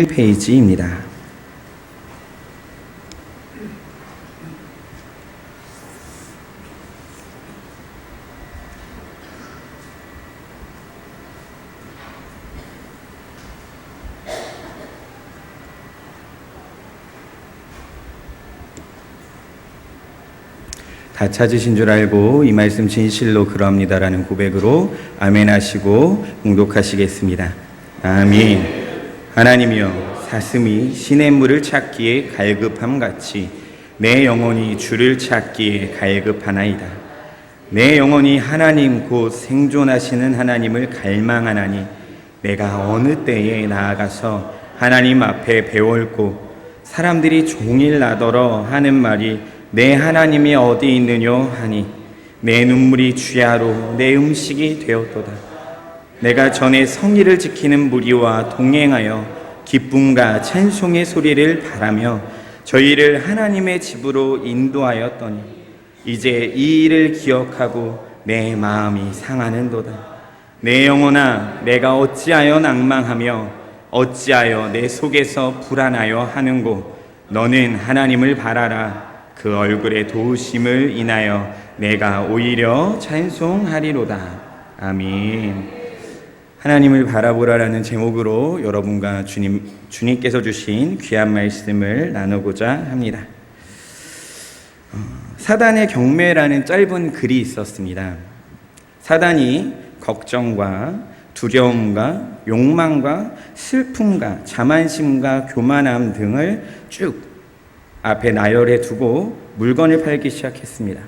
페이지입니다. 다 찾으신 줄 알고 이 말씀 진실로 그러합니다라는 고백으로 아멘 하시고 봉독하시겠습니다. 아멘. 하나님이여, 사슴이 시냇물을 찾기에 갈급함같이 내 영혼이 주를 찾기에 갈급하나이다. 내 영혼이 하나님 곧 생존하시는 하나님을 갈망하나니 내가 어느 때에 나아가서 하나님 앞에 배울고 사람들이 종일 나더러 하는 말이 내 하나님이 어디 있느뇨 하니 내 눈물이 주야로 내 음식이 되었도다. 내가 전에 성의를 지키는 무리와 동행하여 기쁨과 찬송의 소리를 바라며 저희를 하나님의 집으로 인도하였더니 이제 이 일을 기억하고 내 마음이 상하는도다. 내 영혼아, 내가 어찌하여 낭망하며 어찌하여 내 속에서 불안하여 하는고. 너는 하나님을 바라라. 그 얼굴의 도우심을 인하여 내가 오히려 찬송하리로다. 아멘. 하나님을 바라보라라는 제목으로 여러분과 주님께서 주신 귀한 말씀을 나누고자 합니다. 사단의 경매라는 짧은 글이 있었습니다. 사단이 걱정과 두려움과 욕망과 슬픔과 자만심과 교만함 등을 쭉 앞에 나열해 두고 물건을 팔기 시작했습니다.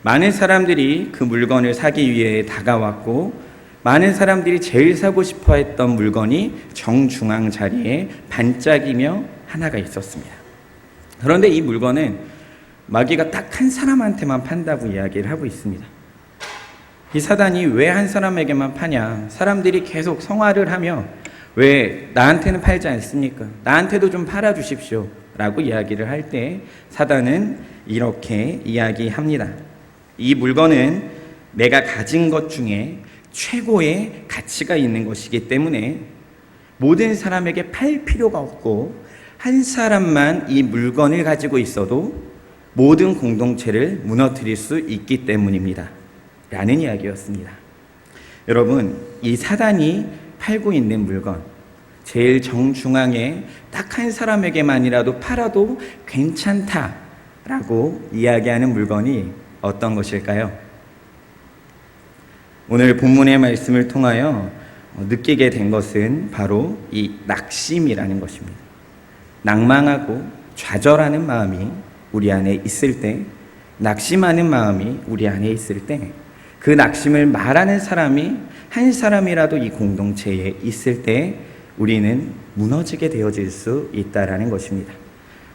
많은 사람들이 그 물건을 사기 위해 다가왔고 많은 사람들이 제일 사고 싶어 했던 물건이 정중앙 자리에 반짝이며 하나가 있었습니다. 그런데 이 물건은 마귀가 딱 한 사람한테만 판다고 이야기를 하고 있습니다. 이 사단이 왜 한 사람에게만 파냐? 사람들이 계속 성화를 하며 왜 나한테는 팔지 않습니까? 나한테도 좀 팔아주십시오 라고 이야기를 할 때 사단은 이렇게 이야기합니다. 이 물건은 내가 가진 것 중에 최고의 가치가 있는 것이기 때문에 모든 사람에게 팔 필요가 없고 한 사람만 이 물건을 가지고 있어도 모든 공동체를 무너뜨릴 수 있기 때문입니다 라는 이야기였습니다. 여러분, 이 사단이 팔고 있는 물건, 제일 정중앙에 딱 한 사람에게만이라도 팔아도 괜찮다라고 이야기하는 물건이 어떤 것일까요? 오늘 본문의 말씀을 통하여 느끼게 된 것은 바로 이 낙심이라는 것입니다. 낭망하고 좌절하는 마음이 우리 안에 있을 때, 낙심하는 마음이 우리 안에 있을 때, 그 낙심을 말하는 사람이 한 사람이라도 이 공동체에 있을 때 우리는 무너지게 되어질 수 있다라는 것입니다.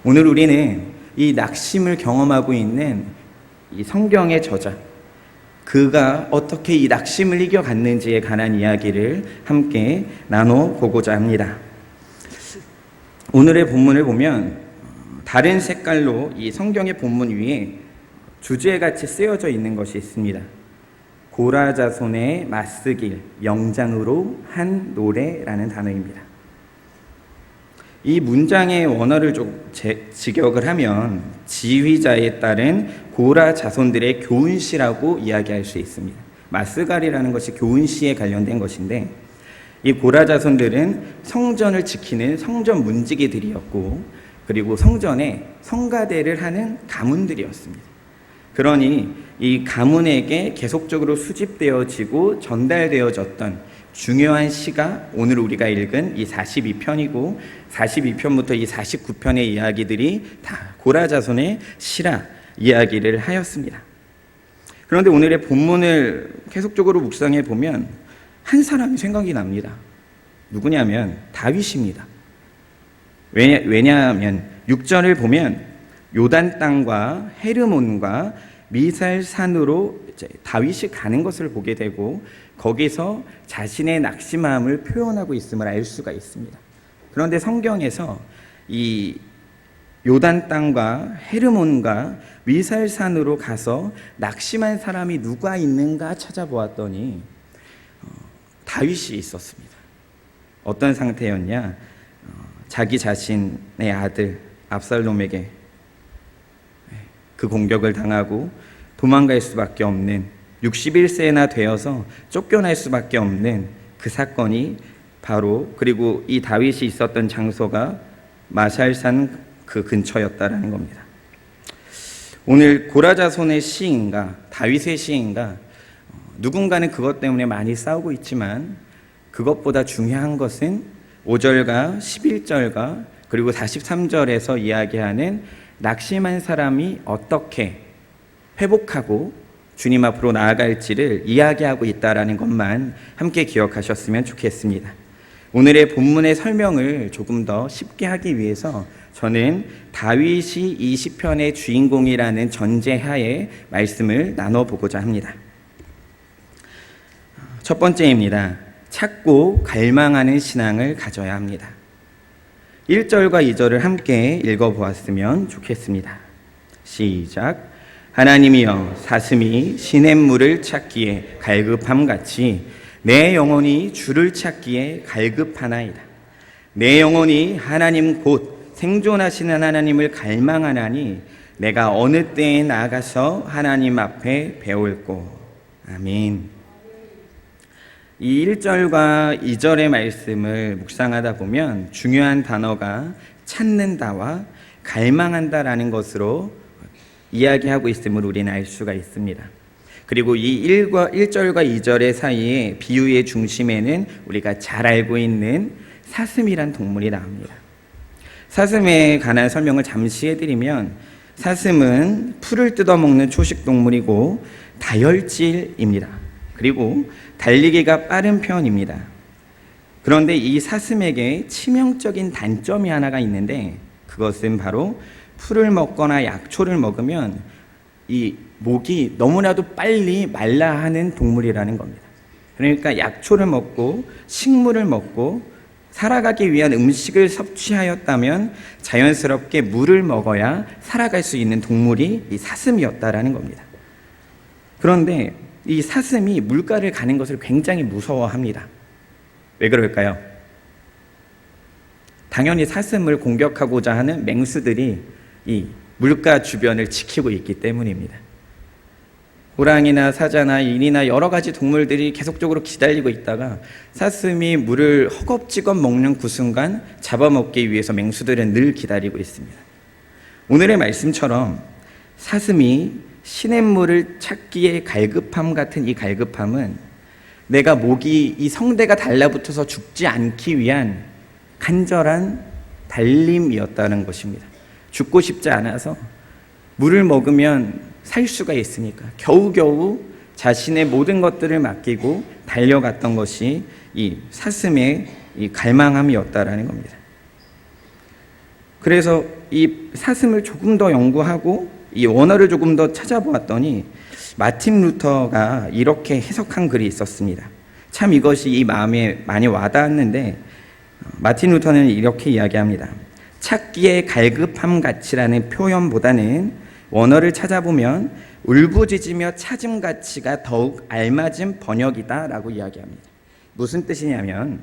오늘 우리는 이 낙심을 경험하고 있는 이 성경의 저자, 그가 어떻게 이 낙심을 이겨갔는지에 관한 이야기를 함께 나눠보고자 합니다. 오늘의 본문을 보면 다른 색깔로 이 성경의 본문 위에 주제같이 쓰여져 있는 것이 있습니다. 고라자손의 맞쓰길 영장으로 한 노래라는 단어입니다. 이 문장의 원어를 좀 직역을 하면 지휘자에 따른 고라 자손들의 교훈시라고 이야기할 수 있습니다. 마스갈이라는 것이 교훈시에 관련된 것인데 이 고라 자손들은 성전을 지키는 성전 문지기들이었고 그리고 성전에 성가대를 하는 가문들이었습니다. 그러니 이 가문에게 계속적으로 수집되어지고 전달되어졌던 중요한 시가 오늘 우리가 읽은 이 42편이고 42편부터 이 49편의 이야기들이 다 고라 자손의 시라 이야기를 하였습니다. 그런데 오늘의 본문을 계속적으로 묵상해 보면 한 사람이 생각이 납니다. 누구냐면 다윗입니다. 왜냐하면 6절을 보면 요단 땅과 헤르몬과 미살산으로 이제 다윗이 가는 것을 보게 되고 거기서 자신의 낙심함을 표현하고 있음을 알 수가 있습니다. 그런데 성경에서 이 요단 땅과 헤르몬과 미살산으로 가서 낙심한 사람이 누가 있는가 찾아보았더니 다윗이 있었습니다. 어떤 상태였냐? 자기 자신의 아들 압살롬에게 그 공격을 당하고 도망갈 수밖에 없는 61세나 되어서 쫓겨날 수밖에 없는 그 사건이 바로 그리고 이 다윗이 있었던 장소가 마샬산 그 근처였다라는 겁니다. 오늘 고라자손의 시인가 다윗의 시인가 누군가는 그것 때문에 많이 싸우고 있지만 그것보다 중요한 것은 5절과 11절과 그리고 43절에서 이야기하는 낙심한 사람이 어떻게 회복하고 주님 앞으로 나아갈지를 이야기하고 있다는 것만 함께 기억하셨으면 좋겠습니다. 오늘의 본문의 설명을 조금 더 쉽게 하기 위해서 저는 다윗이 이 시편의 주인공이라는 전제하에 말씀을 나눠보고자 합니다. 첫 번째입니다. 찾고 갈망하는 신앙을 가져야 합니다. 1절과 2절을 함께 읽어보았으면 좋겠습니다. 시작. 하나님이여 사슴이 시냇물을 찾기에 갈급함같이 내 영혼이 주를 찾기에 갈급하나이다. 내 영혼이 하나님 곧 생존하시는 하나님을 갈망하나니 내가 어느 때에 나가서 하나님 앞에 배울꼬. 아멘. 이 1절과 2절의 말씀을 묵상하다 보면 중요한 단어가 찾는다와 갈망한다라는 것으로 이야기하고 있음을 우리는 알 수가 있습니다. 그리고 이 1절과 2절의 사이에 비유의 중심에는 우리가 잘 알고 있는 사슴이란 동물이 나옵니다. 사슴에 관한 설명을 잠시 해드리면 사슴은 풀을 뜯어먹는 초식동물이고 다혈질입니다. 그리고 달리기가 빠른 편입니다. 그런데 이 사슴에게 치명적인 단점이 하나가 있는데 그것은 바로 풀을 먹거나 약초를 먹으면 이 목이 너무나도 빨리 말라하는 동물이라는 겁니다. 그러니까 약초를 먹고 식물을 먹고 살아가기 위한 음식을 섭취하였다면 자연스럽게 물을 먹어야 살아갈 수 있는 동물이 이 사슴이었다라는 겁니다. 그런데 이 사슴이 물가를 가는 것을 굉장히 무서워합니다. 왜 그럴까요? 당연히 사슴을 공격하고자 하는 맹수들이 이 물가 주변을 지키고 있기 때문입니다. 호랑이나 사자나 인이나 여러 가지 동물들이 계속적으로 기다리고 있다가 사슴이 물을 허겁지겁 먹는 그 순간 잡아먹기 위해서 맹수들은 늘 기다리고 있습니다. 오늘의 말씀처럼 사슴이 시냇물을 찾기에 갈급함 같은 이 갈급함은 내가 목이 이 성대가 달라붙어서 죽지 않기 위한 간절한 달림이었다는 것입니다. 죽고 싶지 않아서 물을 먹으면 살 수가 있으니까 겨우겨우 자신의 모든 것들을 맡기고 달려갔던 것이 이 사슴의 이 갈망함이었다라는 겁니다. 그래서 이 사슴을 조금 더 연구하고 이 원어를 조금 더 찾아보았더니 마틴 루터가 이렇게 해석한 글이 있었습니다. 참 이것이 이 마음에 많이 와닿았는데 마틴 루터는 이렇게 이야기합니다. 찾기에 갈급함 같이라는 표현보다는 원어를 찾아보면 울부짖으며 찾음 같이가 더욱 알맞은 번역이다라고 이야기합니다. 무슨 뜻이냐면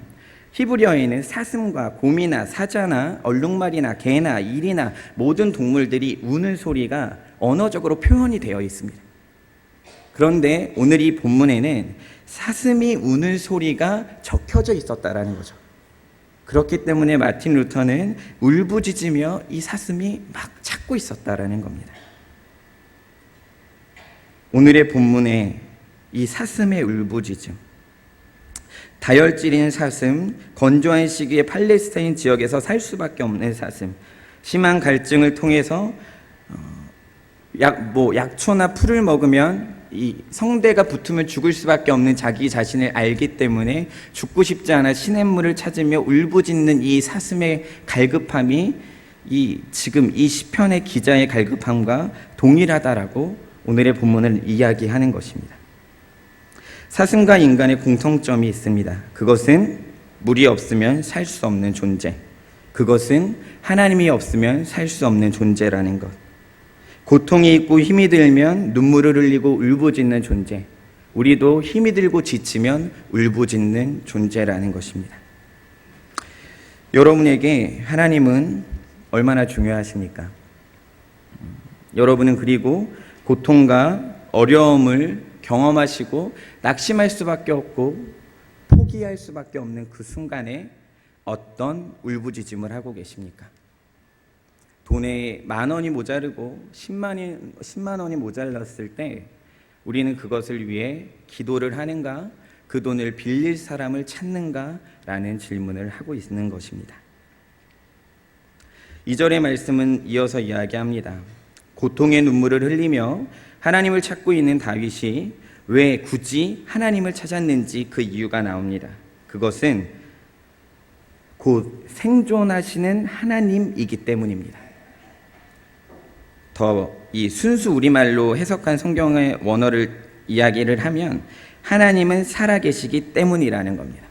히브리어에는 사슴과 곰이나 사자나 얼룩말이나 개나 일이나 모든 동물들이 우는 소리가 언어적으로 표현이 되어 있습니다. 그런데 오늘 이 본문에는 사슴이 우는 소리가 적혀져 있었다라는 거죠. 그렇기 때문에 마틴 루터는 울부짖으며 이 사슴이 막 찾고 있었다라는 겁니다. 오늘의 본문에 이 사슴의 울부짖음, 다혈질인 사슴, 건조한 시기에 팔레스타인 지역에서 살 수밖에 없는 사슴, 심한 갈증을 통해서 약초나 풀을 먹으면 이 성대가 붙으면 죽을 수밖에 없는 자기 자신을 알기 때문에 죽고 싶지 않아 시냇물을 찾으며 울부짖는 이 사슴의 갈급함이 지금 이 시편의 기자의 갈급함과 동일하다라고 오늘의 본문을 이야기하는 것입니다. 사슴과 인간의 공통점이 있습니다. 그것은 물이 없으면 살 수 없는 존재. 그것은 하나님이 없으면 살 수 없는 존재라는 것. 고통이 있고 힘이 들면 눈물을 흘리고 울부짖는 존재. 우리도 힘이 들고 지치면 울부짖는 존재라는 것입니다. 여러분에게 하나님은 얼마나 중요하십니까? 여러분은 그리고 고통과 어려움을 경험하시고 낙심할 수밖에 없고 포기할 수밖에 없는 그 순간에 어떤 울부짖음을 하고 계십니까? 돈에 10,000원이 모자르고 10만 원이 모자랐을 때 우리는 그것을 위해 기도를 하는가, 그 돈을 빌릴 사람을 찾는가 라는 질문을 하고 있는 것입니다. 2절의 말씀은 이어서 이야기합니다. 고통의 눈물을 흘리며 하나님을 찾고 있는 다윗이 왜 굳이 하나님을 찾았는지 그 이유가 나옵니다. 그것은 곧 생존하시는 하나님이기 때문입니다. 더 이 순수 우리말로 해석한 성경의 원어를 이야기를 하면 하나님은 살아계시기 때문이라는 겁니다.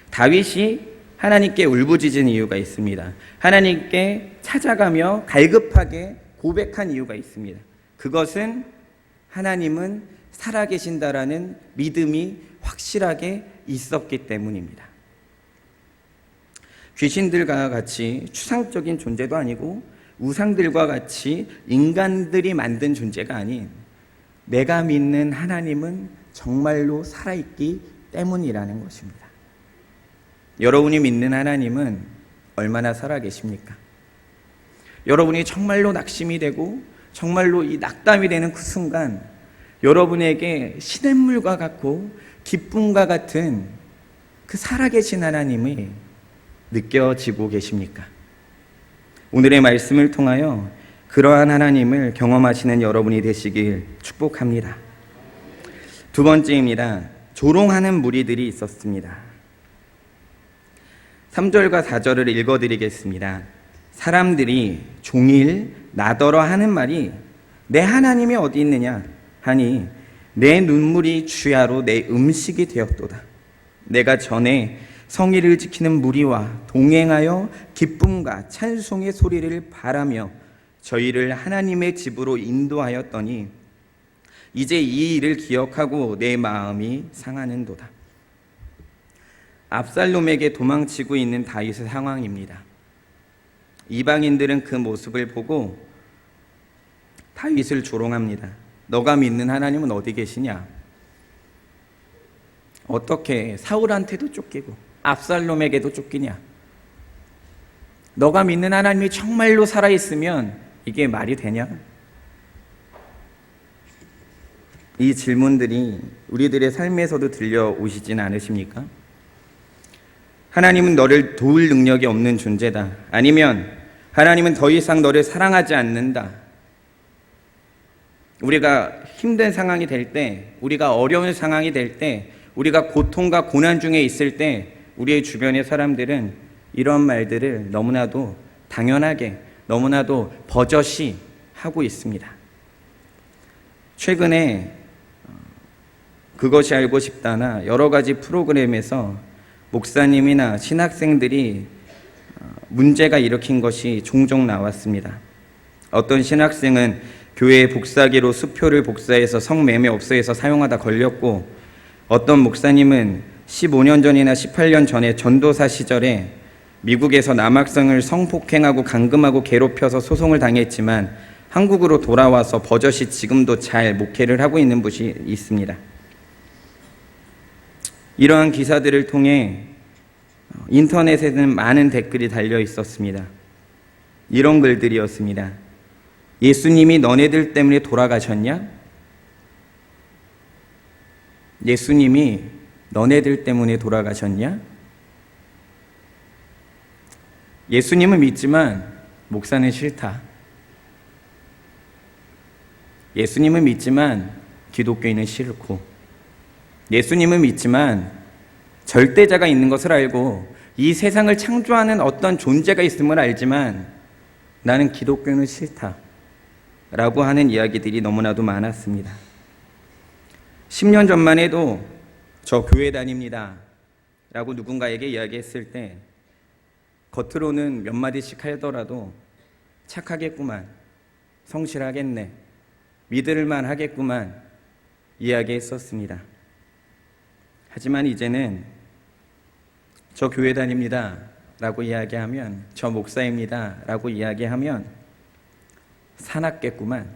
다윗이 하나님께 울부짖은 이유가 있습니다. 하나님께 찾아가며 갈급하게 고백한 이유가 있습니다. 그것은 하나님은 살아계신다라는 믿음이 확실하게 있었기 때문입니다. 귀신들과 같이 추상적인 존재도 아니고 우상들과 같이 인간들이 만든 존재가 아닌 내가 믿는 하나님은 정말로 살아있기 때문이라는 것입니다. 여러분이 믿는 하나님은 얼마나 살아계십니까? 여러분이 정말로 낙심이 되고 정말로 이 낙담이 되는 그 순간 여러분에게 시냇물과 같고 기쁨과 같은 그 살아계신 하나님이 느껴지고 계십니까? 오늘의 말씀을 통하여 그러한 하나님을 경험하시는 여러분이 되시길 축복합니다. 두 번째입니다. 조롱하는 무리들이 있었습니다. 3절과 4절을 읽어드리겠습니다. 사람들이 종일 나더러 하는 말이 내 하나님이 어디 있느냐 하니 내 눈물이 주야로 내 음식이 되었도다. 내가 전에 성의를 지키는 무리와 동행하여 기쁨과 찬송의 소리를 바라며 저희를 하나님의 집으로 인도하였더니 이제 이 일을 기억하고 내 마음이 상하는도다. 압살롬에게 도망치고 있는 다윗의 상황입니다. 이방인들은 그 모습을 보고 다윗을 조롱합니다. 너가 믿는 하나님은 어디 계시냐? 어떻게 사울한테도 쫓기고 압살롬에게도 쫓기냐? 너가 믿는 하나님이 정말로 살아있으면 이게 말이 되냐? 이 질문들이 우리들의 삶에서도 들려오시진 않으십니까? 하나님은 너를 도울 능력이 없는 존재다. 아니면 하나님은 더 이상 너를 사랑하지 않는다. 우리가 힘든 상황이 될 때, 우리가 어려운 상황이 될 때, 우리가 고통과 고난 중에 있을 때 우리의 주변의 사람들은 이런 말들을 너무나도 당연하게, 너무나도 버젓이 하고 있습니다. 최근에 그것이 알고 싶다나 여러 가지 프로그램에서 목사님이나 신학생들이 문제가 일으킨 것이 종종 나왔습니다. 어떤 신학생은 교회의 복사기로 수표를 복사해서 성매매 업소에서 사용하다 걸렸고, 어떤 목사님은 15년 전이나 18년 전에 전도사 시절에 미국에서 남학생을 성폭행하고 감금하고 괴롭혀서 소송을 당했지만 한국으로 돌아와서 버젓이 지금도 잘 목회를 하고 있는 분이 있습니다. 이러한 기사들을 통해 인터넷에는 많은 댓글이 달려 있었습니다. 이런 글들이었습니다. 예수님이 너네들 때문에 돌아가셨냐? 예수님이 너네들 때문에 돌아가셨냐? 예수님은 믿지만 목사는 싫다. 예수님은 믿지만 기독교인은 싫고, 예수님은 믿지만 절대자가 있는 것을 알고 이 세상을 창조하는 어떤 존재가 있음을 알지만 나는 기독교는 싫다 라고 하는 이야기들이 너무나도 많았습니다. 10년 전만 해도 저 교회 다닙니다 라고 누군가에게 이야기했을 때 겉으로는 몇 마디씩 하더라도 착하겠구만, 성실하겠네, 믿을만 하겠구만 이야기했었습니다. 하지만 이제는 저 교회 다닙니다, 라고 이야기하면, 저 목사입니다 라고 이야기하면 사납겠구만,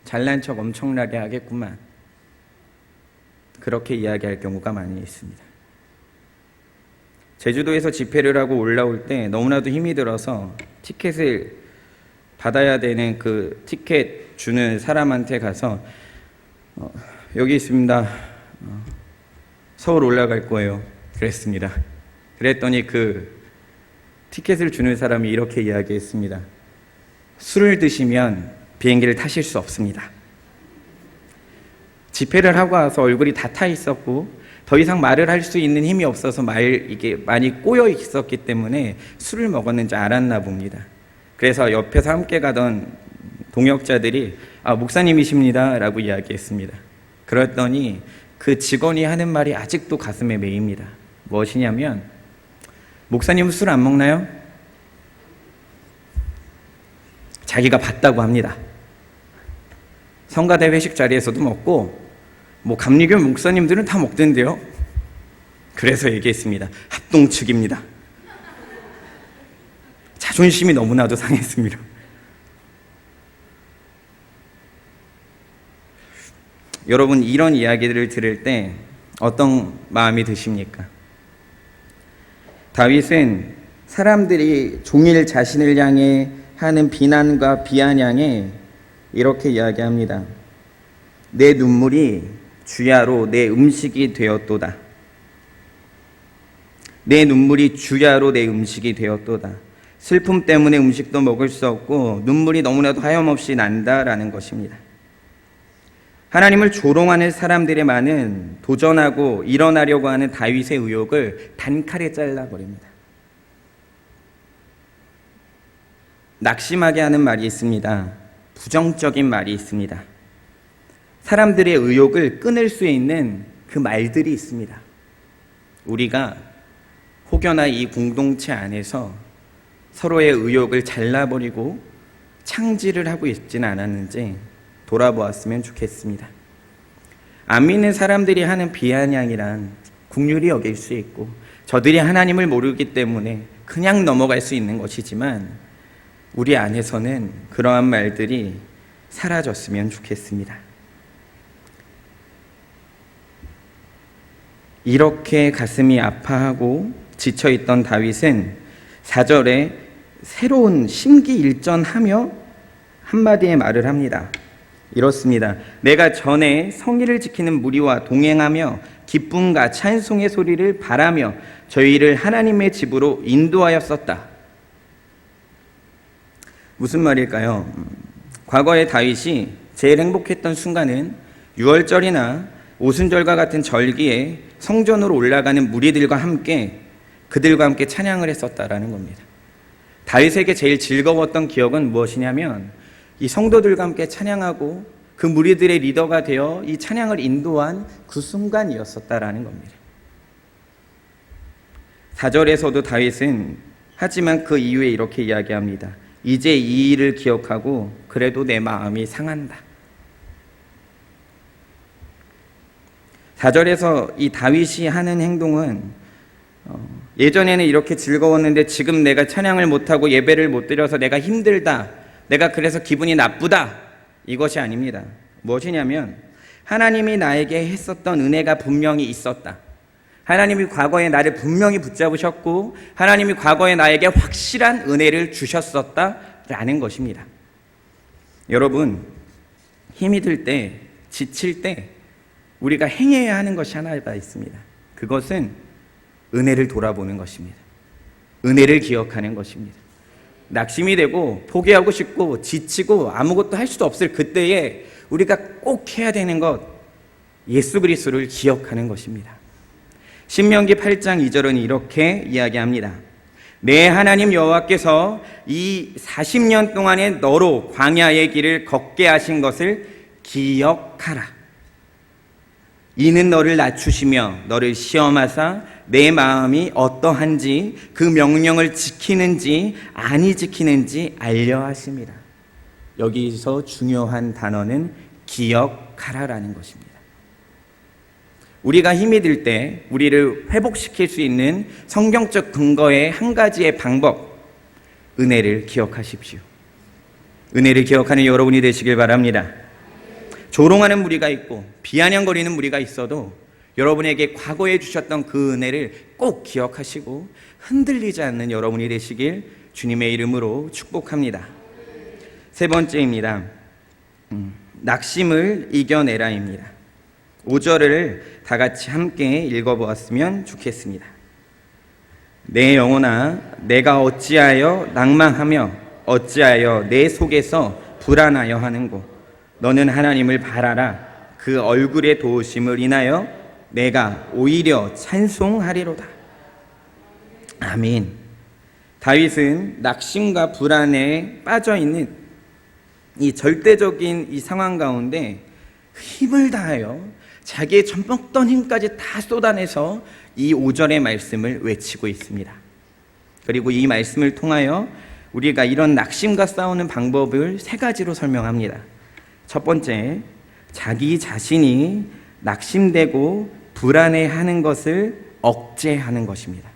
잘난 척 엄청나게 하겠구만, 그렇게 이야기할 경우가 많이 있습니다. 제주도에서 집회를 하고 올라올 때 너무나도 힘이 들어서 티켓을 받아야 되는 그 티켓 주는 사람한테 가서 여기 있습니다, 서울 올라갈 거예요, 그랬습니다. 그랬더니 그 티켓을 주는 사람이 이렇게 이야기했습니다. 술을 드시면 비행기를 타실 수 없습니다. 집회를 하고 와서 얼굴이 다 타 있었고 더 이상 말을 할 수 있는 힘이 없어서 이게 많이 꼬여 있었기 때문에 술을 먹었는지 알았나 봅니다. 그래서 옆에서 함께 가던 동역자들이 목사님이십니다 라고 이야기했습니다. 그랬더니 그 직원이 하는 말이 아직도 가슴에 메입니다. 무엇이냐면, 목사님은 술 안 먹나요? 자기가 봤다고 합니다. 성가대 회식 자리에서도 먹고 감리교 목사님들은 다 먹던데요. 그래서 얘기했습니다. 합동측입니다. 자존심이 너무나도 상했습니다. 여러분, 이런 이야기들을 들을 때 어떤 마음이 드십니까? 다윗은 사람들이 종일 자신을 향해 하는 비난과 비아냥에 이렇게 이야기합니다. 내 눈물이 주야로 내 음식이 되었도다. 내 눈물이 주야로 내 음식이 되었도다. 슬픔 때문에 음식도 먹을 수 없고 눈물이 너무나도 하염없이 난다라는 것입니다. 하나님을 조롱하는 사람들의 많은 도전하고 일어나려고 하는 다윗의 의욕을 단칼에 잘라버립니다. 낙심하게 하는 말이 있습니다. 부정적인 말이 있습니다. 사람들의 의욕을 끊을 수 있는 그 말들이 있습니다. 우리가 혹여나 이 공동체 안에서 서로의 의욕을 잘라버리고 창질을 하고 있지는 않았는지 돌아보았으면 좋겠습니다. 안 믿는 사람들이 하는 비아냥이란 국률이 여길 수 있고 저들이 하나님을 모르기 때문에 그냥 넘어갈 수 있는 것이지만 우리 안에서는 그러한 말들이 사라졌으면 좋겠습니다. 이렇게 가슴이 아파하고 지쳐있던 다윗은 4절에 새로운 심기일전하며 한마디의 말을 합니다. 이렇습니다. 내가 전에 성의를 지키는 무리와 동행하며 기쁨과 찬송의 소리를 바라며 저희를 하나님의 집으로 인도하였었다. 무슨 말일까요? 과거에 다윗이 제일 행복했던 순간은 유월절이나 오순절과 같은 절기에 성전으로 올라가는 무리들과 함께 그들과 함께 찬양을 했었다라는 겁니다. 다윗에게 제일 즐거웠던 기억은 무엇이냐면 이 성도들과 함께 찬양하고 그 무리들의 리더가 되어 이 찬양을 인도한 그 순간이었었다라는 겁니다. 4절에서도 다윗은 하지만 그 이후에 이렇게 이야기합니다. 이제 이 일을 기억하고 그래도 내 마음이 상한다. 4절에서 이 다윗이 하는 행동은 예전에는 이렇게 즐거웠는데 지금 내가 찬양을 못하고 예배를 못 드려서 내가 힘들다, 내가 그래서 기분이 나쁘다, 이것이 아닙니다. 무엇이냐면 하나님이 나에게 했었던 은혜가 분명히 있었다. 하나님이 과거에 나를 분명히 붙잡으셨고 하나님이 과거에 나에게 확실한 은혜를 주셨었다라는 것입니다. 여러분, 힘이 들 때, 지칠 때 우리가 행해야 하는 것이 하나가 있습니다. 그것은 은혜를 돌아보는 것입니다. 은혜를 기억하는 것입니다. 낙심이 되고 포기하고 싶고 지치고 아무것도 할 수도 없을 그때에 우리가 꼭 해야 되는 것, 예수 그리스도를 기억하는 것입니다. 신명기 8장 2절은 이렇게 이야기합니다. 내 하나님 여호와께서 이 40년 동안에 너로 광야의 길을 걷게 하신 것을 기억하라. 이는 너를 낮추시며 너를 시험하사 내 마음이 어떠한지 그 명령을 지키는지 아니 지키는지 알려 하십니다. 여기서 중요한 단어는 기억하라라는 것입니다. 우리가 힘이 들 때 우리를 회복시킬 수 있는 성경적 근거의 한 가지의 방법, 은혜를 기억하십시오. 은혜를 기억하는 여러분이 되시길 바랍니다. 조롱하는 무리가 있고 비아냥거리는 무리가 있어도 여러분에게 과거에 주셨던 그 은혜를 꼭 기억하시고 흔들리지 않는 여러분이 되시길 주님의 이름으로 축복합니다. 세 번째입니다. 낙심을 이겨내라입니다. 5절을 다 같이 함께 읽어보았으면 좋겠습니다. 내 영혼아, 내가 어찌하여 낭망하며 어찌하여 내 속에서 불안하여 하는고. 너는 하나님을 바라라. 그 얼굴의 도우심을 인하여 내가 오히려 찬송하리로다. 아멘. 다윗은 낙심과 불안에 빠져있는 이 절대적인 이 상황 가운데 힘을 다하여 자기의 전먹던 힘까지 다 쏟아내서 이 5절의 말씀을 외치고 있습니다. 그리고 이 말씀을 통하여 우리가 이런 낙심과 싸우는 방법을 세 가지로 설명합니다. 첫 번째, 자기 자신이 낙심되고 불안해하는 것을 억제하는 것입니다.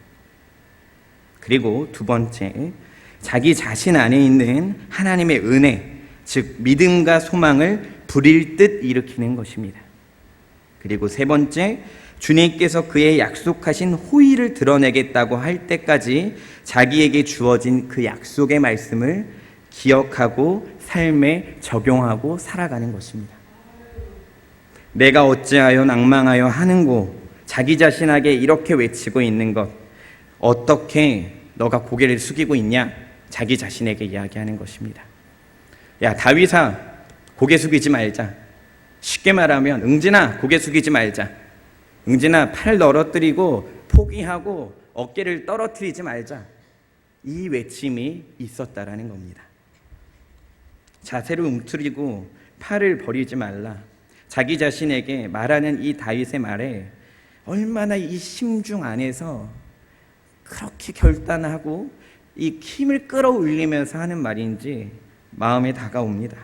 그리고 두 번째, 자기 자신 안에 있는 하나님의 은혜, 즉 믿음과 소망을 불일 듯 일으키는 것입니다. 그리고 세 번째, 주님께서 그의 약속하신 호의를 드러내겠다고 할 때까지 자기에게 주어진 그 약속의 말씀을 기억하고 삶에 적용하고 살아가는 것입니다. 내가 어찌하여 낭망하여 하는고, 자기 자신에게 이렇게 외치고 있는 것, 어떻게 너가 고개를 숙이고 있냐? 자기 자신에게 이야기하는 것입니다. 야, 다윗아, 고개 숙이지 말자. 쉽게 말하면 응진아, 고개 숙이지 말자. 응진아, 팔 너러뜨리고 포기하고 어깨를 떨어뜨리지 말자. 이 외침이 있었다라는 겁니다. 자세를 움츠리고 팔을 버리지 말라. 자기 자신에게 말하는 이 다윗의 말에 얼마나 이 심중 안에서 그렇게 결단하고 이 힘을 끌어올리면서 하는 말인지 마음에 다가옵니다.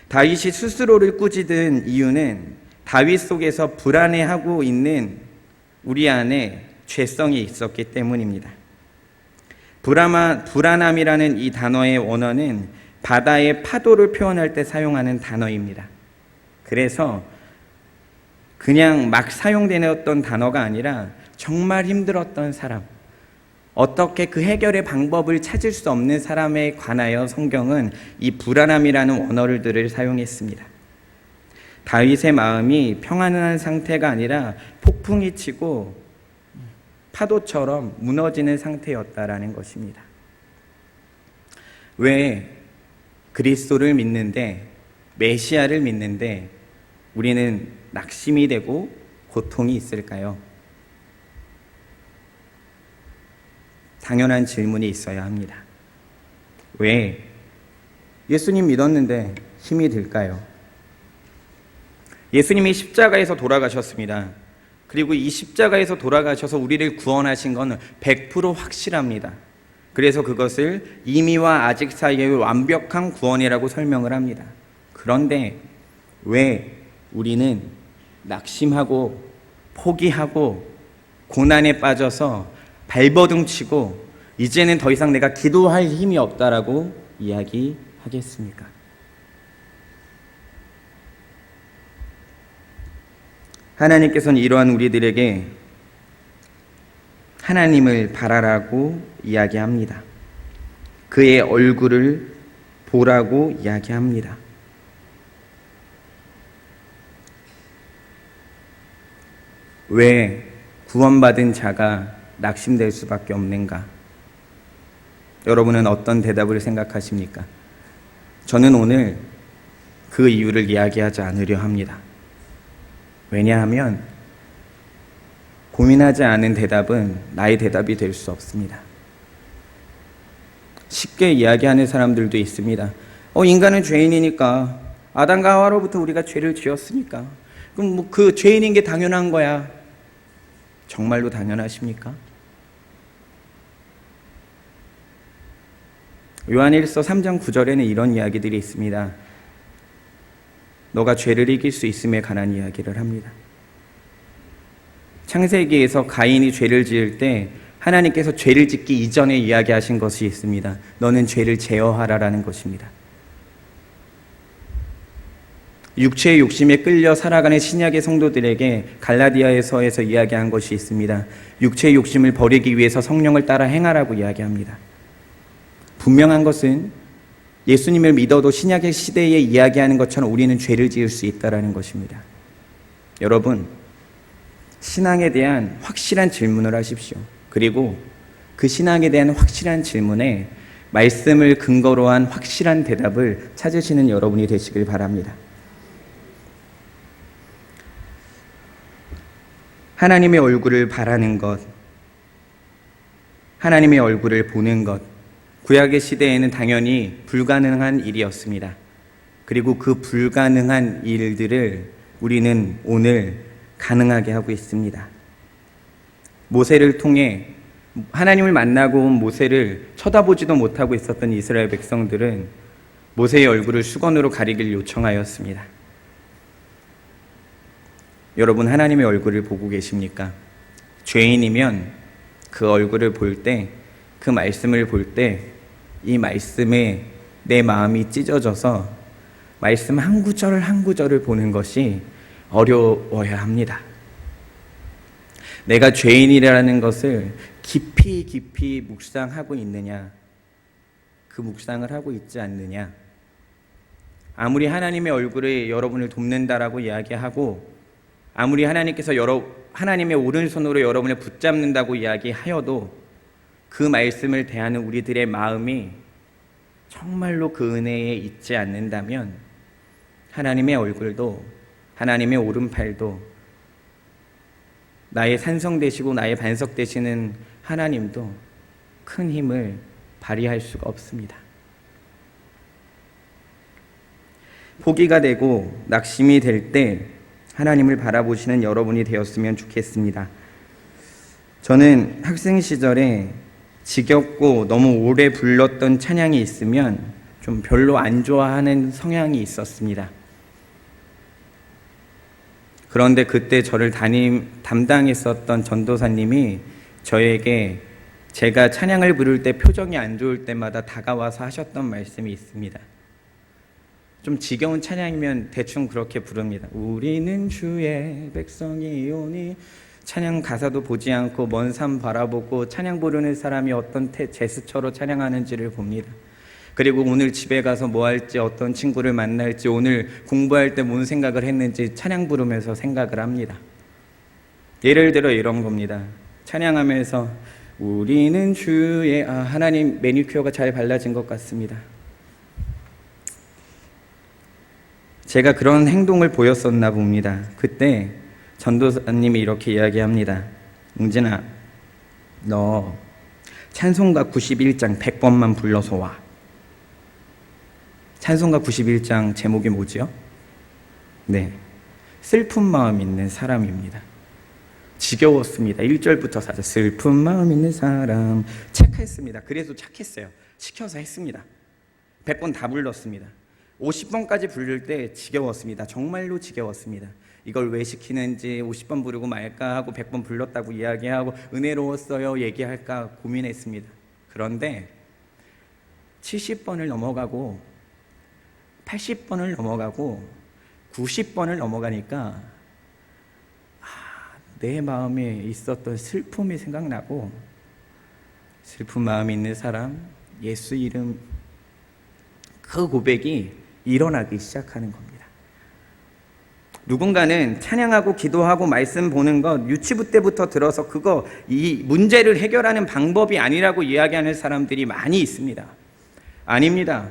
다윗이 스스로를 꾸짖은 이유는 다윗 속에서 불안해하고 있는 우리 안에 죄성이 있었기 때문입니다. 불안함이라는 이 단어의 원어는 바다의 파도를 표현할 때 사용하는 단어입니다. 그래서 그냥 막 사용되는 어떤 단어가 아니라 정말 힘들었던 사람, 어떻게 그 해결의 방법을 찾을 수 없는 사람에 관하여 성경은 이 불안함이라는 원어들을 사용했습니다. 다윗의 마음이 평안한 상태가 아니라 폭풍이 치고 파도처럼 무너지는 상태였다라는 것입니다. 왜 그리스도를 믿는데, 메시아를 믿는데 우리는 낙심이 되고 고통이 있을까요? 당연한 질문이 있어야 합니다. 왜 예수님 믿었는데 힘이 들까요? 예수님이 십자가에서 돌아가셨습니다. 그리고 이 십자가에서 돌아가셔서 우리를 구원하신 건 100% 확실합니다. 그래서 그것을 이미와 아직 사이의 완벽한 구원이라고 설명을 합니다. 그런데 왜 우리는 낙심하고 포기하고 고난에 빠져서 발버둥 치고 이제는 더 이상 내가 기도할 힘이 없다라고 이야기하겠습니까? 하나님께서는 이러한 우리들에게 하나님을 바라라고 이야기합니다. 그의 얼굴을 보라고 이야기합니다. 왜 구원받은 자가 낙심될 수밖에 없는가? 여러분은 어떤 대답을 생각하십니까? 저는 오늘 그 이유를 이야기하지 않으려 합니다. 왜냐하면 고민하지 않은 대답은 나의 대답이 될 수 없습니다. 쉽게 이야기하는 사람들도 있습니다. 인간은 죄인이니까, 아담과 하와로부터 우리가 죄를 지었으니까 그럼 그 죄인인 게 당연한 거야. 정말로 당연하십니까? 요한일서 3장 9절에는 이런 이야기들이 있습니다. 너가 죄를 이길 수 있음에 관한 이야기를 합니다. 창세기에서 가인이 죄를 지을 때 하나님께서 죄를 짓기 이전에 이야기하신 것이 있습니다. 너는 죄를 제어하라라는 것입니다. 육체의 욕심에 끌려 살아가는 신약의 성도들에게 갈라디아서에서 이야기한 것이 있습니다. 육체의 욕심을 버리기 위해서 성령을 따라 행하라고 이야기합니다. 분명한 것은 예수님을 믿어도 신약의 시대에 이야기하는 것처럼 우리는 죄를 지을 수 있다는 것입니다. 여러분, 신앙에 대한 확실한 질문을 하십시오. 그리고 그 신앙에 대한 확실한 질문에 말씀을 근거로 한 확실한 대답을 찾으시는 여러분이 되시길 바랍니다. 하나님의 얼굴을 바라는 것, 하나님의 얼굴을 보는 것, 구약의 시대에는 당연히 불가능한 일이었습니다. 그리고 그 불가능한 일들을 우리는 오늘 가능하게 하고 있습니다. 모세를 통해 하나님을 만나고 온 모세를 쳐다보지도 못하고 있었던 이스라엘 백성들은 모세의 얼굴을 수건으로 가리길 요청하였습니다. 여러분, 하나님의 얼굴을 보고 계십니까? 죄인이면 그 얼굴을 볼 때, 그 말씀을 볼 때 이 말씀에 내 마음이 찢어져서 말씀 한 구절 한 구절을 보는 것이 어려워야 합니다. 내가 죄인이라는 것을 깊이 깊이 묵상하고 있느냐, 그 묵상을 하고 있지 않느냐. 아무리 하나님의 얼굴에 여러분을 돕는다라고 이야기하고, 아무리 하나님께서 하나님의 오른손으로 여러분을 붙잡는다고 이야기하여도 그 말씀을 대하는 우리들의 마음이 정말로 그 은혜에 있지 않는다면 하나님의 얼굴도, 하나님의 오른팔도, 나의 산성 되시고 나의 반석 되시는 하나님도 큰 힘을 발휘할 수가 없습니다. 포기가 되고 낙심이 될 때 하나님을 바라보시는 여러분이 되었으면 좋겠습니다. 저는 학생 시절에 지겹고 너무 오래 불렀던 찬양이 있으면 좀 별로 안 좋아하는 성향이 있었습니다. 그런데 그때 저를 담당했었던 전도사님이 저에게 제가 찬양을 부를 때 표정이 안 좋을 때마다 다가와서 하셨던 말씀이 있습니다. 좀 지겨운 찬양이면 대충 그렇게 부릅니다. 우리는 주의 백성이오니. 찬양 가사도 보지 않고 먼 산 바라보고 찬양 부르는 사람이 어떤 제스처로 찬양하는지를 봅니다. 그리고 오늘 집에 가서 뭐 할지, 어떤 친구를 만날지, 오늘 공부할 때 뭔 생각을 했는지 찬양 부르면서 생각을 합니다. 예를 들어 이런 겁니다. 찬양하면서 우리는 주의, 하나님 매니큐어가 잘 발라진 것 같습니다. 제가 그런 행동을 보였었나 봅니다. 그때 전도사님이 이렇게 이야기합니다. 웅진아, 너 찬송가 91장 100번만 불러서 와. 찬송가 91장 제목이 뭐지요? 네, 슬픈 마음 있는 사람입니다. 지겨웠습니다. 1절부터 4절. 슬픈 마음 있는 사람. 착했습니다. 그래서 착했어요. 시켜서 했습니다. 100번 다 불렀습니다. 50번까지 부를 때 지겨웠습니다. 정말로 지겨웠습니다. 이걸 왜 시키는지, 50번 부르고 말까 하고 100번 불렀다고 이야기하고 은혜로웠어요 얘기할까 고민했습니다. 그런데 70번을 넘어가고 80번을 넘어가고 90번을 넘어가니까 내 마음에 있었던 슬픔이 생각나고, 슬픈 마음이 있는 사람, 예수 이름, 그 고백이 일어나기 시작하는 겁니다. 누군가는 찬양하고 기도하고 말씀 보는 것 유치부 때부터 들어서 이 문제를 해결하는 방법이 아니라고 이야기하는 사람들이 많이 있습니다. 아닙니다.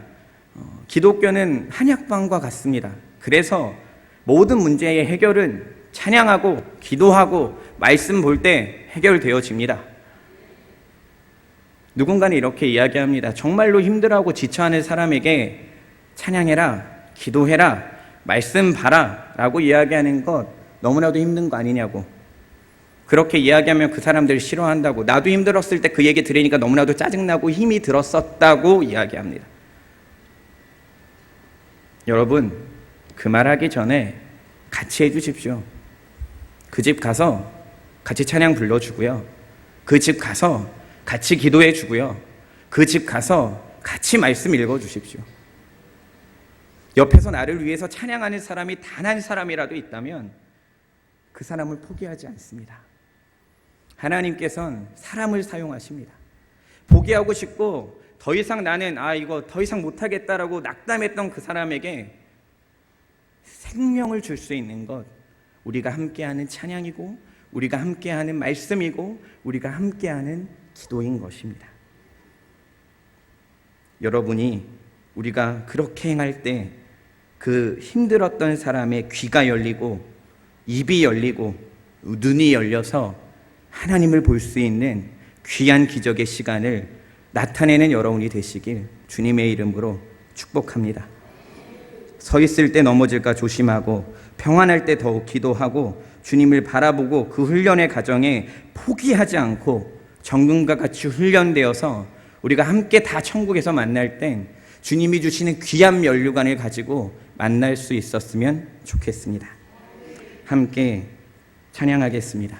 기독교는 한약방과 같습니다. 그래서 모든 문제의 해결은 찬양하고 기도하고 말씀 볼 때 해결되어집니다. 누군가는 이렇게 이야기합니다. 정말로 힘들어하고 지쳐하는 사람에게 찬양해라, 기도해라, 말씀 봐라 라고 이야기하는 것 너무나도 힘든 거 아니냐고. 그렇게 이야기하면 그 사람들 싫어한다고. 나도 힘들었을 때 그 얘기 들으니까 너무나도 짜증나고 힘이 들었었다고 이야기합니다. 여러분, 그 말하기 전에 같이 해주십시오. 그 집 가서 같이 찬양 불러주고요. 그 집 가서 같이 기도해 주고요. 그 집 가서 같이 말씀 읽어주십시오. 옆에서 나를 위해서 찬양하는 사람이 단 한 사람이라도 있다면 그 사람을 포기하지 않습니다. 하나님께서는 사람을 사용하십니다. 포기하고 싶고 더 이상 나는 이거 더 이상 못하겠다라고 낙담했던 그 사람에게 생명을 줄 수 있는 것, 우리가 함께하는 찬양이고 우리가 함께하는 말씀이고 우리가 함께하는 기도인 것입니다. 여러분이 우리가 그렇게 행할 때 그 힘들었던 사람의 귀가 열리고 입이 열리고 눈이 열려서 하나님을 볼 수 있는 귀한 기적의 시간을 나타내는 여러분이 되시길 주님의 이름으로 축복합니다. 서 있을 때 넘어질까 조심하고 평안할 때 더욱 기도하고 주님을 바라보고 그 훈련의 과정에 포기하지 않고 정금과 같이 훈련되어서 우리가 함께 다 천국에서 만날 땐 주님이 주시는 귀한 면류관을 가지고 만날 수 있었으면 좋겠습니다. 함께 찬양하겠습니다.